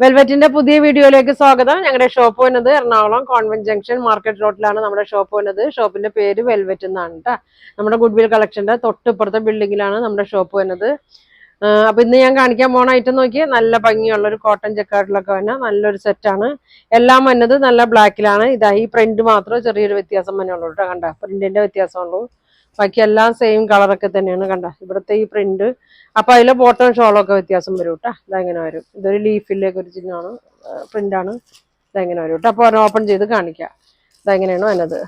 വെൽവെറ്റിന്റെ പുതിയ വീഡിയോയിലേക്ക് സ്വാഗതം. ഞങ്ങളുടെ ഷോപ്പ് വന്നത് എറണാകുളം കോൺവെന്റ് ജംഗ്ഷൻ മാർക്കറ്റ് റോഡിലാണ് നമ്മുടെ ഷോപ്പ് വന്നത്. ഷോപ്പിന്റെ പേര് വെൽവെറ്റ് എന്നാണ് കേട്ടോ. നമ്മുടെ ഗുഡ്വിൽ കളക്ഷന്റെ തൊട്ടിപ്പുറത്തെ ബിൽഡിങ്ങിലാണ് നമ്മുടെ ഷോപ്പ് വന്നത്. അപ്പൊ ഇന്ന് ഞാൻ കാണിക്കാൻ പോണ ഐറ്റം നോക്കി നല്ല ഭംഗിയുള്ള ഒരു കോട്ടൺ ജക്കാർഡിലൊക്കെ വന്ന നല്ലൊരു സെറ്റാണ്. എല്ലാം വന്നത് നല്ല ബ്ലാക്കിലാണ്. ഇതാ ഈ പ്രിന്റ് മാത്രം ചെറിയൊരു വ്യത്യാസം തന്നെ ഉള്ളൂ കേട്ടോ. കണ്ട പ്രിന്റിന്റെ വ്യത്യാസമുള്ളൂ. ബാക്കി എല്ലാം സെയിം കളറൊക്കെ തന്നെയാണ്. കണ്ട ഇവിടുത്തെ ഈ പ്രിന്റ്. അപ്പൊ അതിലെ ബോട്ടം ഷോളൊക്കെ വ്യത്യാസം വരും കേട്ടോ. ഇതെങ്ങനെ വരും, ഇതൊരു ലീഫിലേക്ക് ഒരു ചിഹ്നമാണ്, പ്രിന്റാണ്. ഇതെങ്ങനെ വരും കേട്ടോ. അപ്പൊ ഓപ്പൺ ചെയ്ത് കാണിക്കാം ഇതെങ്ങനെയാണ് വന്നത്.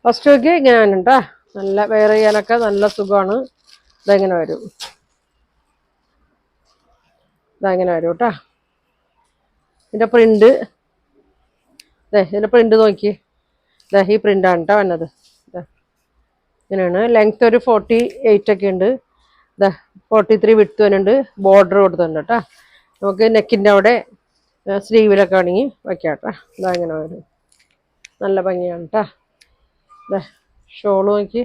ഫസ്റ്റ് നോക്കി ഇങ്ങനെ വന്നിട്ടാ, നല്ല വെയർ ചെയ്യാനൊക്കെ നല്ല സുഖമാണ്. ഇതെങ്ങനെ വരും, ഇതെങ്ങനെ വരും കേട്ടോ. ഇതിന്റെ പ്രിന്റ്, ഇതിന്റെ പ്രിന്റ് നോക്കി, ഈ പ്രിന്റാണ് കേട്ടോ വന്നത്. ഇങ്ങനെയാണ്. ലെങ്ത് ഒരു 48 ഒക്കെ ഉണ്ട്. 43 വിഡ്ത്ത് വരുന്നുണ്ട്. ബോർഡർ കൊടുത്തിട്ടുണ്ട് കേട്ടോ. നമുക്ക് നെക്കിൻ്റെ അവിടെ സ്ലീവിലൊക്കെ വേണമെങ്കിൽ വയ്ക്കാം കേട്ടോ. ഇങ്ങനെ വരും, നല്ല ഭംഗിയാണ് കേട്ടോ. ഷോള് നോക്കി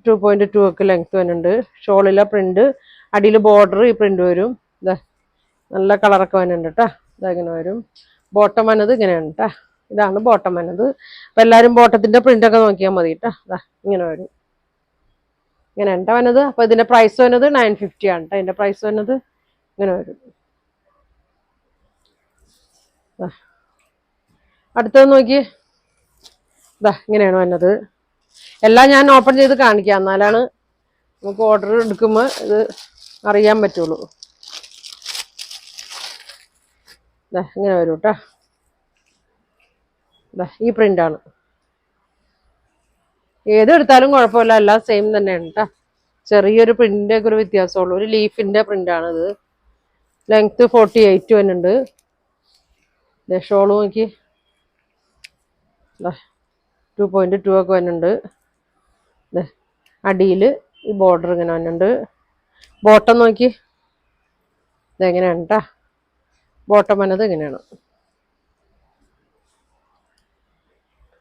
2.2 ഒക്കെ ലെങ്ത് വരുന്നുണ്ട്. ഷോളിലെ പ്രിന്റ്, അടിയിൽ ബോർഡർ ഈ പ്രിന്റ് വരും. നല്ല കളറൊക്കെ വരുന്നുണ്ട് കേട്ടോ. ഇങ്ങനെ വരും. ബോട്ടം വന്നത് ഇങ്ങനെയാണ് കേട്ടോ. ഇതാണ് ബോട്ടം വന്നത്. അപ്പൊ എല്ലാവരും ബോട്ടത്തിന്റെ പ്രിന്റ് ഒക്കെ നോക്കിയാൽ മതി കേട്ടോ. ഇങ്ങനെ വരും, ഇങ്ങനെ ഉണ്ട് വന്നത്. അപ്പൊ ഇതിന്റെ പ്രൈസ് വന്നത് 950 ആണ് കേട്ടോ. ഇതിന്റെ പ്രൈസ് വന്നത് ഇങ്ങനെ വരും. അടുത്തത് നോക്കി, ഇങ്ങനെയാണ് വന്നത്. എല്ലാം ഞാൻ ഓപ്പൺ ചെയ്ത് കാണിക്കാം, എന്നാലാണ് നമുക്ക് ഓർഡർ എടുക്കുമ്പോൾ ഇത് അറിയാൻ പറ്റുള്ളൂ. ഇങ്ങനെ വരും കേട്ടോ. ഈ പ്രിന്റാണ്. ഏത് എടുത്താലും കുഴപ്പമില്ല, എല്ലാം സെയിം തന്നെയാണ് കേട്ടോ. ചെറിയൊരു പ്രിന്റിന്റെ ഒക്കെ ഒരു വ്യത്യാസമുള്ളൂ. ഒരു ലീഫിന്റെ പ്രിന്റാണിത്. ലെങ്ത് 48 വരുന്നുണ്ട്. ഷോള് നോക്കി 2.2 ഒക്കെ വരുന്നുണ്ട്. അടിയിൽ ഈ ബോർഡർ ഇങ്ങനെ വരുന്നുണ്ട്. ബോട്ടം നോക്കി ഇതെങ്ങനെയാണ് കേട്ടോ. ബോട്ടം വന്നത് ഇങ്ങനെയാണ്.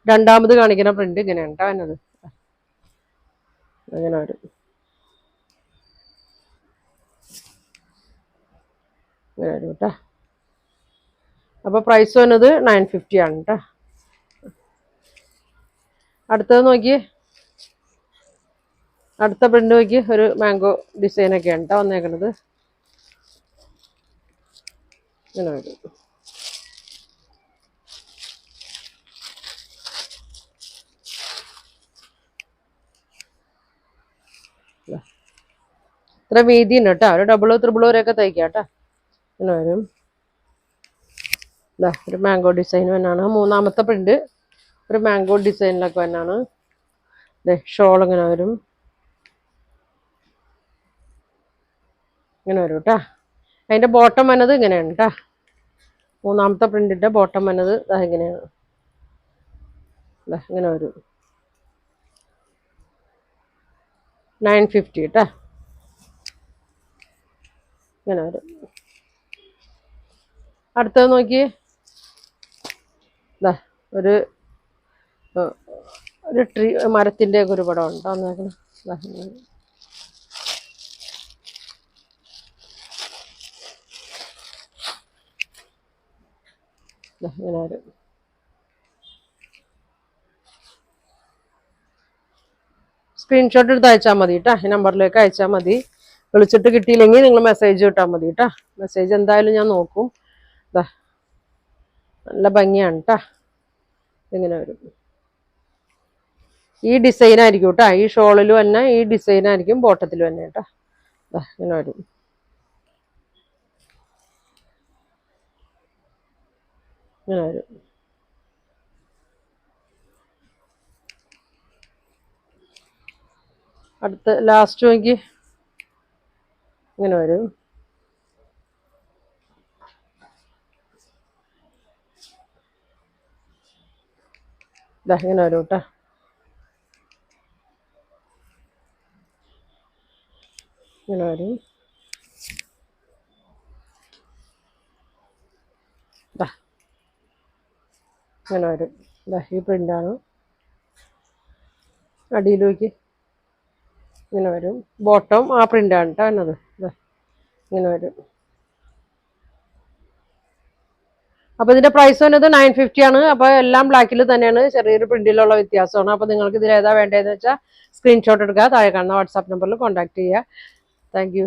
രണ്ടാമത് കാണിക്കുന്ന പ്രിന്റ് ഇങ്ങനെയാണ് കേട്ടോ വന്നത്. അങ്ങനെ വരും, ഇങ്ങനെ വരും കേട്ടോ. അപ്പൊ പ്രൈസ് വന്നത് 950 ആണ് കേട്ടോ. അടുത്തത് നോക്കി, അടുത്ത പ്രിന്റ് നോക്കി, ഒരു മാംഗോ ഡിസൈൻ ഒക്കെയാണ് കേട്ടോ വന്നേക്കണത്. ഇങ്ങനെ വരും. ഇത്ര വീതി ഉണ്ട് കേട്ടോ. ഒരു ഡബിളോ ത്രിബിളോ വരെയൊക്കെ തയ്ക്കാം കേട്ടോ. ഇങ്ങനെ വരും. ഒരു മാംഗോ ഡിസൈൻ തന്നെയാണ്. മൂന്നാമത്തെ പ്രിന്റ് ഒരു മാംഗോ ഡിസൈനിലൊക്കെ തന്നെയാണ്. ഷോൾ ഇങ്ങനെ വരും, ഇങ്ങനെ വരും കേട്ടോ. അതിന്റെ ബോട്ടം വന്നത് ഇങ്ങനെയാണ് കേട്ടോ. മൂന്നാമത്തെ പ്രിന്റിന്റെ ബോട്ടം വന്നത് ഇങ്ങനെയാണ്. ഇങ്ങനെ വരും. 950 കേട്ടോ. ഇങ്ങനെ വരും. അടുത്തത് നോക്കി, ഒരു ട്രീ, മരത്തിന്റെ ഒക്കെ ഒരു പടം ഉണ്ടോ നോക്കണം. ഇങ്ങനെ വരും. സ്ക്രീൻഷോട്ട് എടുത്ത് അയച്ചാൽ മതി കേട്ടോ. ഈ നമ്പറിലേക്ക് അയച്ചാൽ മതി. വിളിച്ചിട്ട് കിട്ടിയില്ലെങ്കിൽ നിങ്ങൾ മെസ്സേജ് ഇട്ടാൽ മതി കേട്ടോ. മെസ്സേജ് എന്തായാലും ഞാൻ നോക്കും. നല്ല ഭംഗിയാണ് കേട്ടോ. ഇങ്ങനെ വരും. ഈ ഡിസൈൻ ആയിരിക്കും കേട്ടോ. ഈ ഷോളിലും തന്നെ ഈ ഡിസൈൻ ആയിരിക്കും ബോട്ടത്തിലും തന്നെ കേട്ടോ. ഇങ്ങനെ വരും. ഇങ്ങനെ വരും. അടുത്ത ലാസ്റ്റ് നോക്കി ഇങ്ങനെ വരും. ഇങ്ങനെ വരും കേട്ടോ. ഇങ്ങനെ വരും. ഇങ്ങനെ വരും. ഈ പ്രിന്റാണ്. അടിയിലേക്ക് ഇങ്ങനെ വരും. ബോട്ടം ആ പ്രിന്റാണ് കേട്ടോ വന്നത്. ഇങ്ങനെ വരും. അപ്പൊ ഇതിന്റെ പ്രൈസ് വരുന്നത് 950 ആണ്. അപ്പൊ എല്ലാം ബ്ലാക്കിൽ തന്നെയാണ്, ചെറിയൊരു പ്രിന്റിലുള്ള വ്യത്യാസമാണ്. അപ്പൊ നിങ്ങൾക്ക് ഇതിൽ ഏതാ വേണ്ടതെന്ന് വെച്ചാൽ സ്ക്രീൻഷോട്ട് എടുക്കുക, താഴെ കാണുന്ന വാട്സാപ്പ് നമ്പറിൽ കോൺടാക്ട് ചെയ്യുക. Thank you.